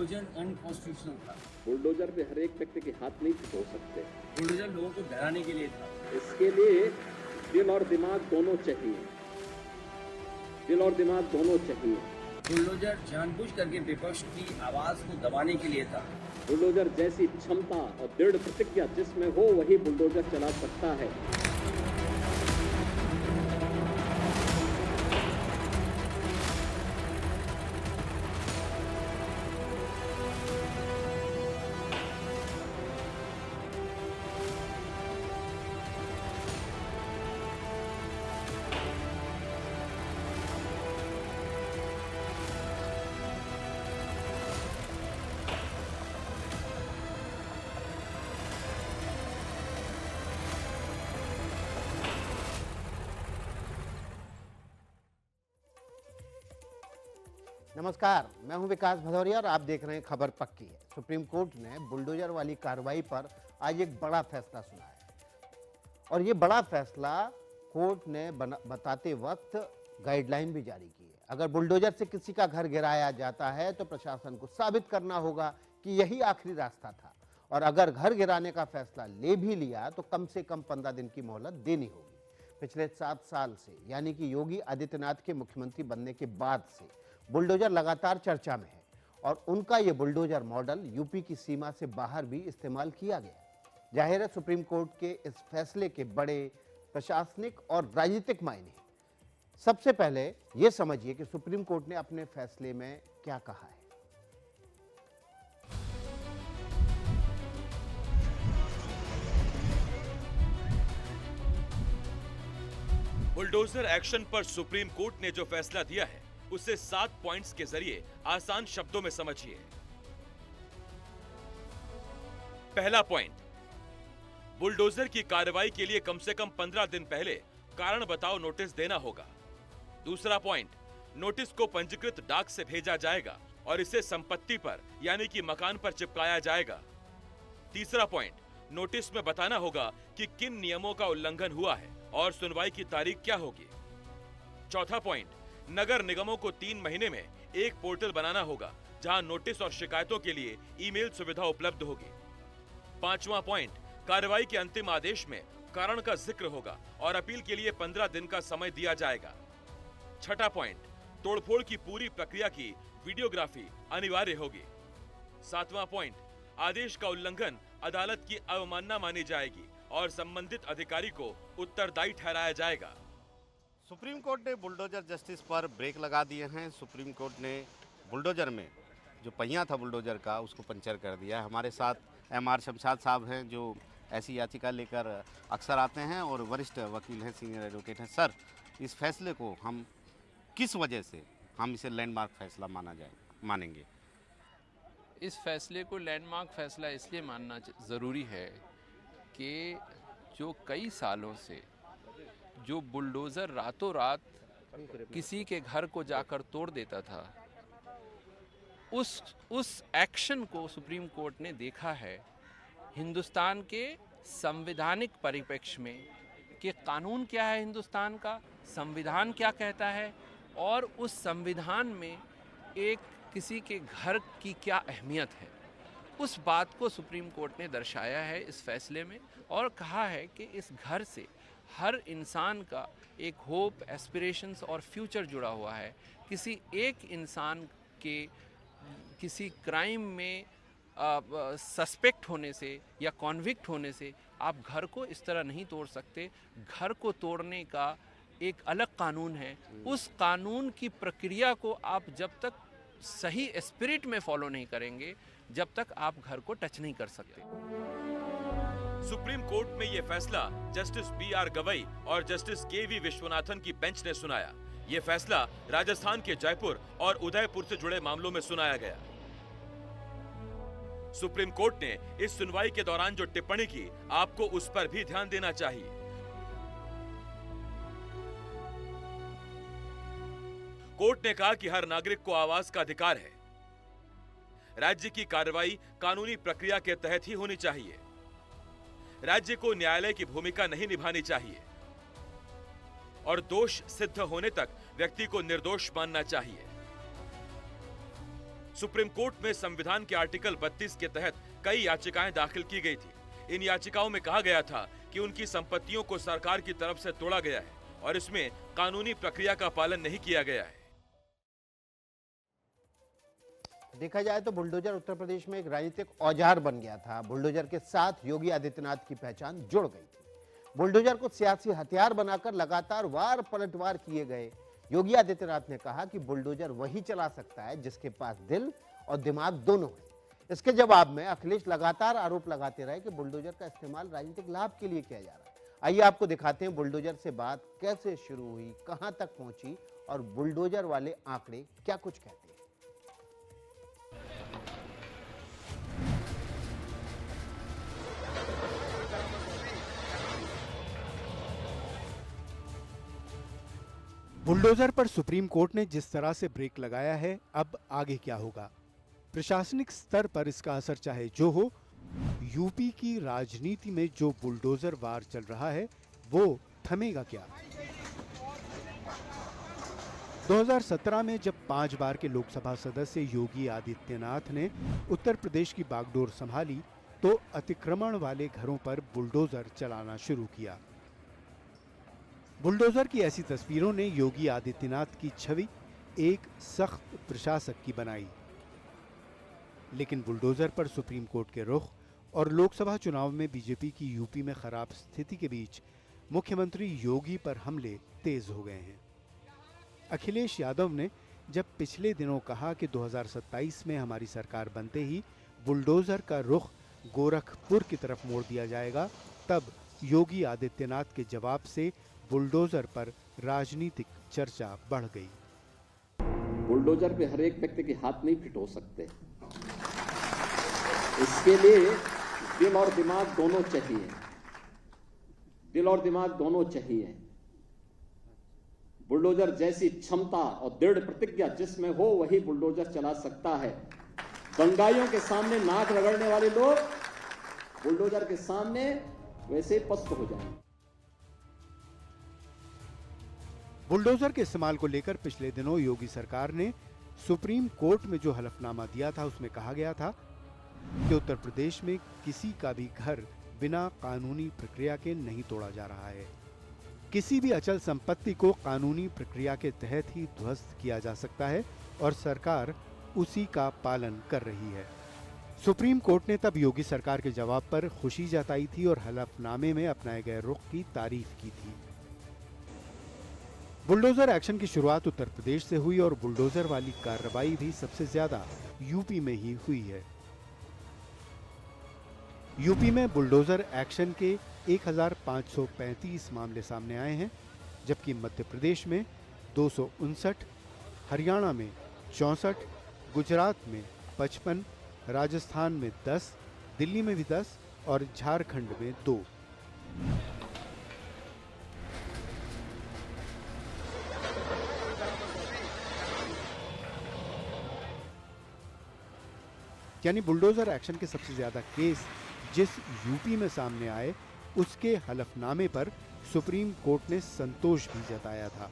Bulldozer unconstitutional था। Bulldozer पे हर एक व्यक्ति के हाथ नहीं हो सकते। बुलडोजर लोगों को डराने के लिए था। इसके लिए दिल और दिमाग दोनों चाहिए। दिल और दिमाग दोनों चाहिए। बुलडोजर जानबूझ करके विपक्ष की आवाज को दबाने के लिए था। बुलडोजर जैसी क्षमता और दृढ़ प्रतिज्ञा जिसमें हो वही बुलडोजर चला सकता है। नमस्कार, मैं हूं विकास भदौरिया और आप देख रहे हैं खबर पक्की है। सुप्रीम कोर्ट ने बुलडोजर वाली कार्रवाई पर आज एक बड़ा फैसला सुनाया और ये बड़ा फैसला कोर्ट ने बताते वक्त गाइडलाइन भी जारी की है। अगर बुलडोजर से किसी का घर गिराया जाता है तो प्रशासन को साबित करना होगा कि यही आखिरी रास्ता था और अगर घर गिराने का फैसला ले भी लिया तो कम से कम 15 दिन की मोहलत देनी होगी। पिछले 7 साल से यानी कि योगी आदित्यनाथ के मुख्यमंत्री बनने के बाद से बुलडोजर लगातार चर्चा में है और उनका ये बुलडोजर मॉडल यूपी की सीमा से बाहर भी इस्तेमाल किया गया। जाहिर है सुप्रीम कोर्ट के इस फैसले के बड़े प्रशासनिक और राजनीतिक मायने हैं। सबसे पहले ये समझिए कि सुप्रीम कोर्ट ने अपने फैसले में क्या कहा है। बुलडोजर एक्शन पर सुप्रीम कोर्ट ने जो फैसला दिया है उसे 7 पॉइंट्स के जरिए आसान शब्दों में समझिए। पहला पॉइंट, बुलडोजर की कार्रवाई के लिए कम से कम 15 दिन पहले कारण बताओ नोटिस देना होगा। दूसरा पॉइंट, नोटिस को पंजीकृत डाक से भेजा जाएगा और इसे संपत्ति पर यानी कि मकान पर चिपकाया जाएगा। तीसरा पॉइंट, नोटिस में बताना होगा कि किन नियमों का उल्लंघन हुआ है और सुनवाई की तारीख क्या होगी। चौथा पॉइंट, नगर निगमों को 3 महीने में एक पोर्टल बनाना होगा जहां नोटिस और शिकायतों के लिए ईमेल सुविधा उपलब्ध होगी। पांचवा पॉइंट, कार्रवाई के अंतिम आदेश में कारण का जिक्र होगा और अपील के लिए 15 दिन का समय दिया जाएगा। छठा पॉइंट, तोड़फोड़ की पूरी प्रक्रिया की वीडियोग्राफी अनिवार्य होगी। सातवां पॉइंट, आदेश का उल्लंघन अदालत की अवमानना मानी जाएगी और संबंधित अधिकारी को उत्तरदायी ठहराया जाएगा। सुप्रीम कोर्ट ने बुलडोजर जस्टिस पर ब्रेक लगा दिए हैं। सुप्रीम कोर्ट ने बुलडोजर में जो पहिया था बुलडोजर का उसको पंचर कर दिया है। हमारे साथ एमआर शमशाद साहब हैं जो ऐसी याचिका लेकर अक्सर आते हैं और वरिष्ठ वकील हैं, सीनियर एडवोकेट हैं। सर, इस फैसले को हम किस वजह से हम इसे लैंडमार्क फैसला मानेंगे? इस फैसले को लैंडमार्क फैसला इसलिए मानना ज़रूरी है कि जो कई सालों से जो बुलडोज़र रातों रात किसी के घर को जाकर तोड़ देता था, उस एक्शन को सुप्रीम कोर्ट ने देखा है हिंदुस्तान के संवैधानिक परिप्रेक्ष्य में कि कानून क्या है हिंदुस्तान का, संविधान क्या कहता है और उस संविधान में एक किसी के घर की क्या अहमियत है। उस बात को सुप्रीम कोर्ट ने दर्शाया है इस फैसले में और कहा है कि इस घर से हर इंसान का एक होप, एस्पिरेशंस और फ्यूचर जुड़ा हुआ है। किसी एक इंसान के किसी क्राइम में सस्पेक्ट होने से या कॉन्विक्ट होने से आप घर को इस तरह नहीं तोड़ सकते। घर को तोड़ने का एक अलग कानून है। उस कानून की प्रक्रिया को आप जब तक सही स्पिरिट में फॉलो नहीं करेंगे, जब तक आप घर को टच नहीं कर सकते। सुप्रीम कोर्ट में यह फैसला जस्टिस BR गवई और जस्टिस KV विश्वनाथन की बेंच ने सुनाया। यह फैसला राजस्थान के जयपुर और उदयपुर से जुड़े मामलों में सुनाया गया। सुप्रीम कोर्ट ने इस सुनवाई के दौरान जो टिप्पणी की, आपको उस पर भी ध्यान देना चाहिए। कोर्ट ने कहा कि हर नागरिक को आवाज का अधिकार है। राज्य की कार्रवाई कानूनी प्रक्रिया के तहत ही होनी चाहिए। राज्य को न्यायालय की भूमिका नहीं निभानी चाहिए और दोष सिद्ध होने तक व्यक्ति को निर्दोष मानना चाहिए। सुप्रीम कोर्ट में संविधान के आर्टिकल 32 के तहत कई याचिकाएं दाखिल की गई थी। इन याचिकाओं में कहा गया था कि उनकी संपत्तियों को सरकार की तरफ से तोड़ा गया है और इसमें कानूनी प्रक्रिया का पालन नहीं किया गया है। देखा जाए तो बुलडोजर उत्तर प्रदेश में एक राजनीतिक औजार बन गया था। बुलडोजर के साथ योगी आदित्यनाथ की पहचान जुड़ गई थी। बुलडोजर को सियासी हथियार बनाकर लगातार वार पलटवार किए गए। योगी आदित्यनाथ ने कहा कि बुलडोजर वही चला सकता है जिसके पास दिल और दिमाग दोनों है। इसके जवाब में अखिलेश लगातार आरोप लगाते रहे कि बुलडोजर का इस्तेमाल राजनीतिक लाभ के लिए किया जा रहा है। आइए आपको दिखाते हैं बुलडोजर से बात कैसे शुरू हुई, कहां तक पहुंची और बुलडोजर वाले आंकड़े क्या कुछ कहते हैं। बुलडोजर पर सुप्रीम कोर्ट ने जिस तरह से ब्रेक लगाया है, अब आगे क्या होगा? प्रशासनिक स्तर पर इसका असर चाहे जो हो, यूपी की राजनीति में जो बुलडोजर वार चल रहा है वो थमेगा क्या? 2017 में जब 5 बार के लोकसभा सदस्य योगी आदित्यनाथ ने उत्तर प्रदेश की बागडोर संभाली तो अतिक्रमण वाले घरों पर बुलडोजर चलाना शुरू किया। बुलडोजर की ऐसी तस्वीरों ने योगी आदित्यनाथ की छवि एक सख्त प्रशासक की बनाई। लेकिन बुलडोजर पर सुप्रीम कोर्ट के रुख और लोकसभा चुनाव में बीजेपी की यूपी में खराब स्थिति के बीच मुख्यमंत्री योगी पर हमले तेज हो गए हैं। अखिलेश यादव ने जब पिछले दिनों कहा कि 2027 में हमारी सरकार बनते ही बुलडोजर का रुख गोरखपुर की तरफ मोड़ दिया जाएगा, तब योगी आदित्यनाथ के जवाब से बुलडोजर पर राजनीतिक चर्चा बढ़ गई। बुलडोजर पे हर एक व्यक्ति के हाथ नहीं फिट हो सकते। इसके लिए दिल और दिमाग दोनों चाहिए। दिल और दिमाग दोनों चाहिए। बुलडोजर जैसी क्षमता और दृढ़ प्रतिज्ञा जिसमें हो वही बुलडोजर चला सकता है। दंगाइयों के सामने नाक रगड़ने वाले लोग बुलडोजर के सामने वैसे पस्त हो जाएंगे। बुलडोजर के इस्तेमाल को लेकर पिछले दिनों योगी सरकार ने सुप्रीम कोर्ट में जो हलफनामा दिया था उसमें कहा गया था कि उत्तर प्रदेश में किसी का भी घर बिना कानूनी प्रक्रिया के नहीं तोड़ा जा रहा है। किसी भी अचल संपत्ति को कानूनी प्रक्रिया के तहत ही ध्वस्त किया जा सकता है और सरकार उसी का पालन कर रही है। सुप्रीम कोर्ट ने तब योगी सरकार के जवाब पर खुशी जताई थी और हलफनामे में अपनाए गए रुख की तारीफ की थी। बुलडोजर एक्शन की शुरुआत उत्तर प्रदेश से हुई और बुलडोजर वाली कार्रवाई भी सबसे ज्यादा यूपी में ही हुई है। यूपी में बुलडोजर एक्शन के 1535 मामले सामने आए हैं, जबकि मध्य प्रदेश में 259, हरियाणा में 64, गुजरात में 55, राजस्थान में 10, दिल्ली में भी 10 और झारखंड में 2। यानी बुलडोजर एक्शन के सबसे ज्यादा केस जिस यूपी में सामने आए उसके हलफनामे पर सुप्रीम कोर्ट ने संतोष भी जताया था।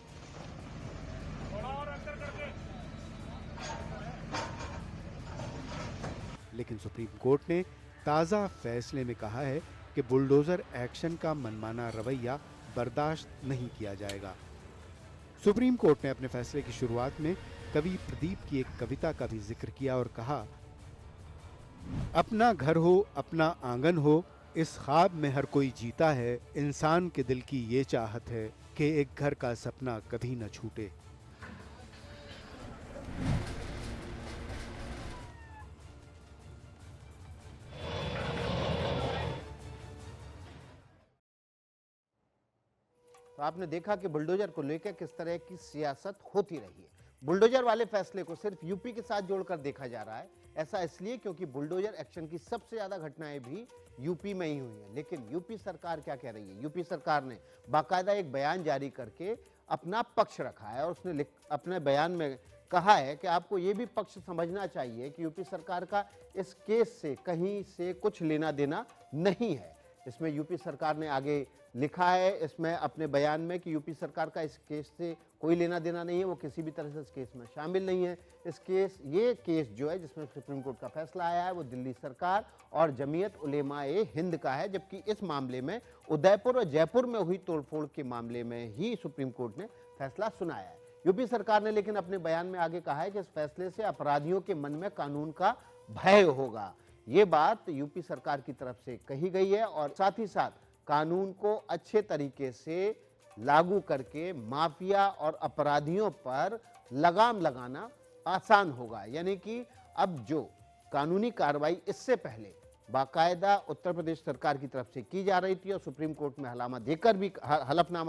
लेकिन सुप्रीम कोर्ट ने ताजा फैसले में कहा है कि बुलडोजर एक्शन का मनमाना रवैया बर्दाश्त नहीं किया जाएगा। सुप्रीम कोर्ट ने अपने फैसले की शुरुआत में कवि प्रदीप की एक कविता का भी जिक्र किया और कहा, अपना घर हो अपना आंगन हो, इस ख्वाब में हर कोई जीता है, इंसान के दिल की ये चाहत है कि एक घर का सपना कभी न छूटे। तो आपने देखा कि बुलडोजर को लेकर किस तरह की सियासत होती रही है। बुलडोजर वाले फैसले को सिर्फ यूपी के साथ जोड़कर देखा जा रहा है। ऐसा इसलिए क्योंकि बुलडोजर एक्शन की सबसे ज्यादा घटनाएं भी यूपी में ही हुई हैं। लेकिन यूपी सरकार क्या कह रही है? यूपी सरकार ने बाकायदा एक बयान जारी करके अपना पक्ष रखा है और उसने अपने बयान में कहा है कि आपको ये भी पक्ष समझना चाहिए कि यूपी सरकार का इस केस से कहीं से कुछ लेना देना नहीं है। इसमें यूपी सरकार ने आगे लिखा है इसमें अपने बयान में कि यूपी सरकार का इस केस से कोई लेना देना नहीं है, वो किसी भी तरह से इस केस में शामिल नहीं है। ये केस जो है जिसमें सुप्रीम कोर्ट का फैसला आया है वो दिल्ली सरकार और जमीयत उलेमा-ए हिंद का है, जबकि इस मामले में उदयपुर और जयपुर में हुई तोड़फोड़ के मामले में ही सुप्रीम कोर्ट ने फैसला सुनाया है। यूपी सरकार ने लेकिन अपने बयान में आगे कहा है कि इस फैसले से अपराधियों के मन में कानून का भय होगा। ये बात यूपी सरकार की तरफ से कही गई है और साथ ही साथ कानून को अच्छे तरीके से लागू करके माफिया और अपराधियों पर लगाम लगाना आसान होगा। यानी कि अब जो कानूनी कार्रवाई इससे पहले बाकायदा उत्तर प्रदेश सरकार की तरफ से की जा रही थी और सुप्रीम कोर्ट में हलफनामा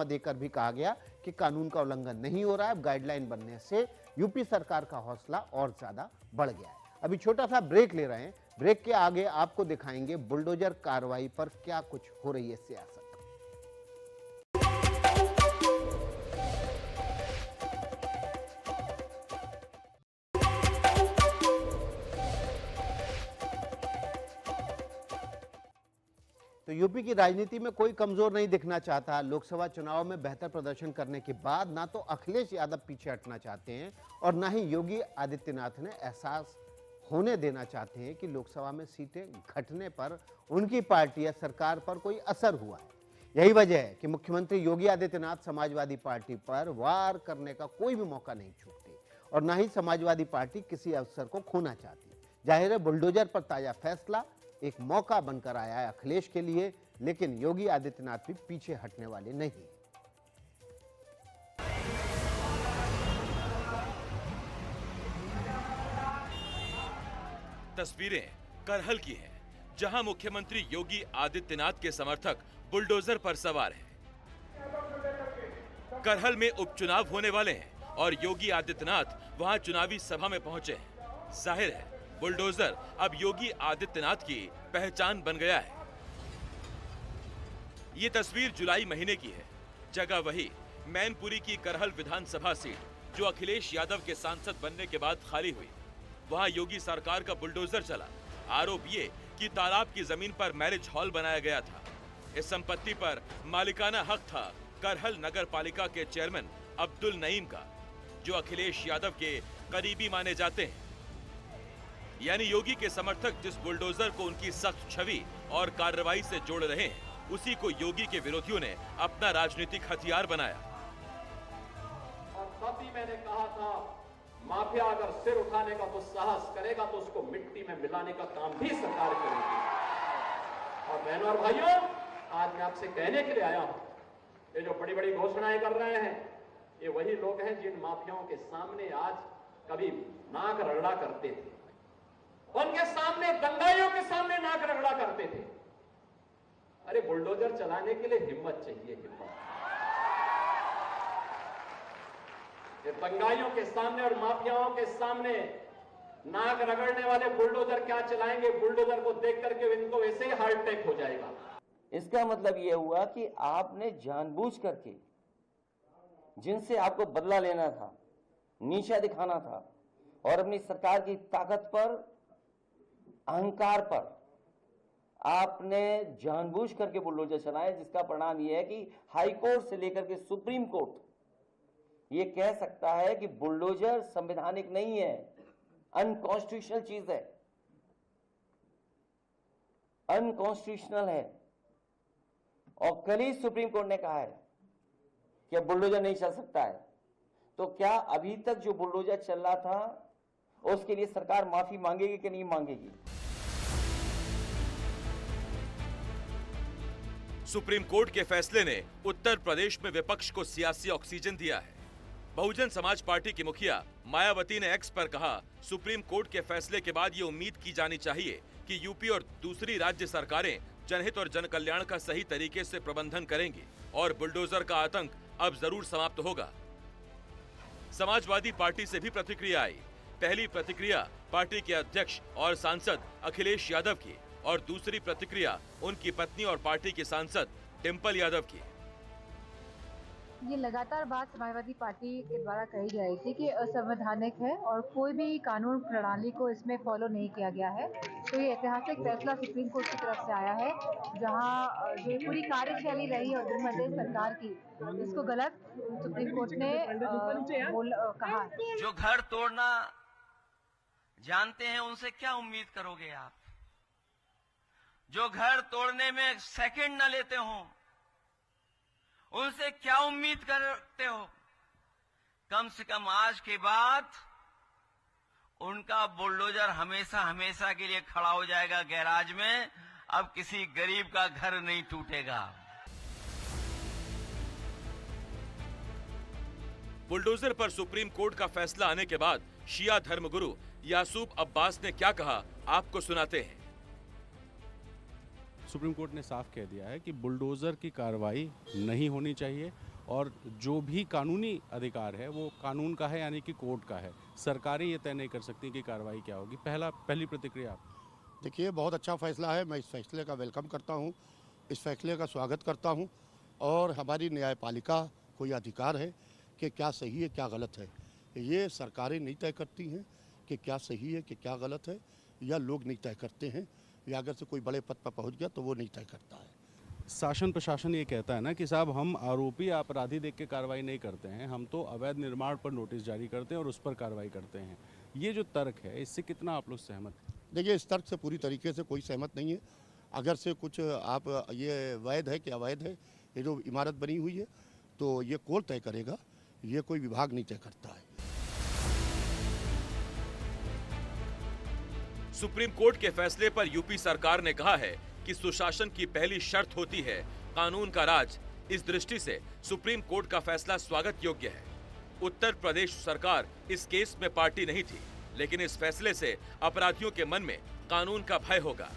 देकर भी कहा गया कि कानून का उल्लंघन नहीं हो रहा है, अब गाइडलाइन बनने से यूपी सरकार का हौसला और ज्यादा बढ़ गया है। अभी छोटा सा ब्रेक ले रहे हैं, ब्रेक के आगे आपको दिखाएंगे बुलडोजर कार्रवाई पर क्या कुछ हो रही है सियासत। तो यूपी की राजनीति में कोई कमजोर नहीं दिखना चाहता। लोकसभा चुनाव में बेहतर प्रदर्शन करने के बाद ना तो अखिलेश यादव पीछे हटना चाहते हैं और ना ही योगी आदित्यनाथ ने एहसास होने देना चाहते हैं कि लोकसभा में सीटें घटने पर उनकी पार्टी या सरकार पर कोई असर हुआ है। यही वजह है कि मुख्यमंत्री योगी आदित्यनाथ समाजवादी पार्टी पर वार करने का कोई भी मौका नहीं छूटते और ना ही समाजवादी पार्टी किसी अवसर को खोना चाहती। जाहिर है बुलडोजर पर ताजा फैसला एक मौका बनकर आया है अखिलेश के लिए, लेकिन योगी आदित्यनाथ भी पीछे हटने वाले नहीं। तस्वीरें करहल की हैं, जहां मुख्यमंत्री योगी आदित्यनाथ के समर्थक बुलडोजर पर सवार हैं। करहल में उपचुनाव होने वाले हैं और योगी आदित्यनाथ वहां चुनावी सभा में पहुंचे हैं। जाहिर है बुलडोजर अब योगी आदित्यनाथ की पहचान बन गया है। ये तस्वीर जुलाई महीने की है। जगह वही मैनपुरी की करहल विधानसभा सीट जो अखिलेश यादव के सांसद बनने के बाद खाली हुई। वहां योगी सरकार का बुलडोजर चला। आरोप ये कि तालाब की जमीन पर मैरिज हॉल बनाया गया था। इस संपत्ति पर मालिकाना हक था करहल नगर पालिका के चेयरमैन अब्दुल नईम का, जो अखिलेश यादव के करीबी माने जाते हैं। यानी योगी के समर्थक जिस बुलडोजर को उनकी सख्त छवि और कार्रवाई से जोड़ रहे हैं, उसी को योगी के विरोधियों ने अपना राजनीतिक हथियार बनाया। और तब भी मैंने कहा था, माफिया अगर सिर उठाने का तो साहस करेगा तो उसको मिट्टी में मिलाने का काम भी सरकार करेगी। और बहनों और भाइयों, आज मैं आपसे कहने के लिए आया हूं, ये जो बड़ी बड़ी घोषणाएं कर रहे हैं, ये वही लोग हैं जिन माफियाओं के सामने आज कभी नाक रगड़ा करते थे, उनके सामने, दंगाइयों के सामने नाक रगड़ा करते थे। अरे बुलडोजर चलाने के लिए हिम्मत चाहिए, हिम्मत। ये दंगाइयों के सामने और माफियाओं के सामने नाक रगड़ने वाले बुलडोजर क्या चलाएंगे? बुलडोजर को देख करके इनको वैसे ही हार्ट अटैक हो जाएगा। इसका मतलब यह हुआ कि आपने जानबूझ करके जिनसे आपको बदला लेना था, नीचा दिखाना था और अपनी सरकार की ताकत पर, अहंकार पर आपने जानबूझ करके बुलडोजर चलाए, जिसका परिणाम यह है कि हाई कोर्ट से लेकर के सुप्रीम कोर्ट ये कह सकता है कि बुलडोजर संवैधानिक नहीं है, अनकॉन्स्टिट्यूशनल चीज है, अनकॉन्स्टिट्यूशनल है। और कल ही सुप्रीम कोर्ट ने कहा है कि अब बुलडोजर नहीं चल सकता है। तो क्या अभी तक जो बुलडोजर चल रहा था उसके लिए सरकार माफी मांगेगी कि नहीं मांगेगी? सुप्रीम कोर्ट के फैसले ने उत्तर प्रदेश में विपक्ष को सियासी ऑक्सीजन दिया है। बहुजन समाज पार्टी की मुखिया मायावती ने एक्स पर कहा, सुप्रीम कोर्ट के फैसले के बाद ये उम्मीद की जानी चाहिए कि यूपी और दूसरी राज्य सरकारें जनहित और जन कल्याण का सही तरीके से प्रबंधन करेंगी और बुलडोजर का आतंक अब जरूर समाप्त होगा। समाजवादी पार्टी से भी प्रतिक्रिया आई। पहली प्रतिक्रिया पार्टी के अध्यक्ष और सांसद अखिलेश यादव की और दूसरी प्रतिक्रिया उनकी पत्नी और पार्टी की सांसद डिंपल यादव की। ये लगातार बात समाजवादी पार्टी के द्वारा कही जा रही थी कि असंवैधानिक है और कोई भी कानून प्रणाली को इसमें फॉलो नहीं किया गया है। तो ये ऐतिहासिक फैसला सुप्रीम कोर्ट की तरफ से आया है, जहां जो पूरी कार्यशैली रही है उत्तर प्रदेश सरकार की, इसको गलत सुप्रीम कोर्ट ने कहा है। जो घर तोड़ना जानते हैं उनसे क्या उम्मीद करोगे आप? जो घर तोड़ने में सेकंड न लेते हो उनसे क्या उम्मीद करते हो? कम से कम आज के बाद उनका बुलडोजर हमेशा हमेशा के लिए खड़ा हो जाएगा गैराज में। अब किसी गरीब का घर नहीं टूटेगा। बुलडोजर पर सुप्रीम कोर्ट का फैसला आने के बाद शिया धर्मगुरु यासूब अब्बास ने क्या कहा, आपको सुनाते हैं। सुप्रीम कोर्ट ने साफ कह दिया है कि बुलडोज़र की कार्रवाई नहीं होनी चाहिए और जो भी कानूनी अधिकार है वो कानून का है, यानी कि कोर्ट का है। सरकारें ये तय नहीं कर सकती कि कार्रवाई क्या होगी। पहली प्रतिक्रिया आप। देखिए, बहुत अच्छा फैसला है। मैं इस फैसले का वेलकम करता हूँ, इस फैसले का स्वागत करता हूँ और हमारी न्यायपालिका को यह अधिकार है कि क्या सही है क्या गलत है। ये सरकारें नहीं तय करती हैं कि क्या सही है कि क्या गलत है, या लोग नहीं तय करते हैं, या अगर से कोई बड़े पद पर पहुंच गया तो वो नहीं तय करता है। शासन प्रशासन ये कहता है ना कि साहब हम आरोपी अपराधी देख के कार्रवाई नहीं करते हैं, हम तो अवैध निर्माण पर नोटिस जारी करते हैं और उस पर कार्रवाई करते हैं। ये जो तर्क है इससे कितना आप लोग सहमत हैं? देखिए, इस तर्क से पूरी तरीके से कोई सहमत नहीं है। अगर से कुछ आप ये वैध है कि अवैध है, ये जो इमारत बनी हुई है तो ये कोर्ट तय करेगा, ये कोई विभाग नहीं तय करता है। सुप्रीम कोर्ट के फैसले पर यूपी सरकार ने कहा है कि सुशासन की पहली शर्त होती है कानून का राज। इस दृष्टि से सुप्रीम कोर्ट का फैसला स्वागत योग्य है। उत्तर प्रदेश सरकार इस केस में पार्टी नहीं थी, लेकिन इस फैसले से अपराधियों के मन में कानून का भय होगा।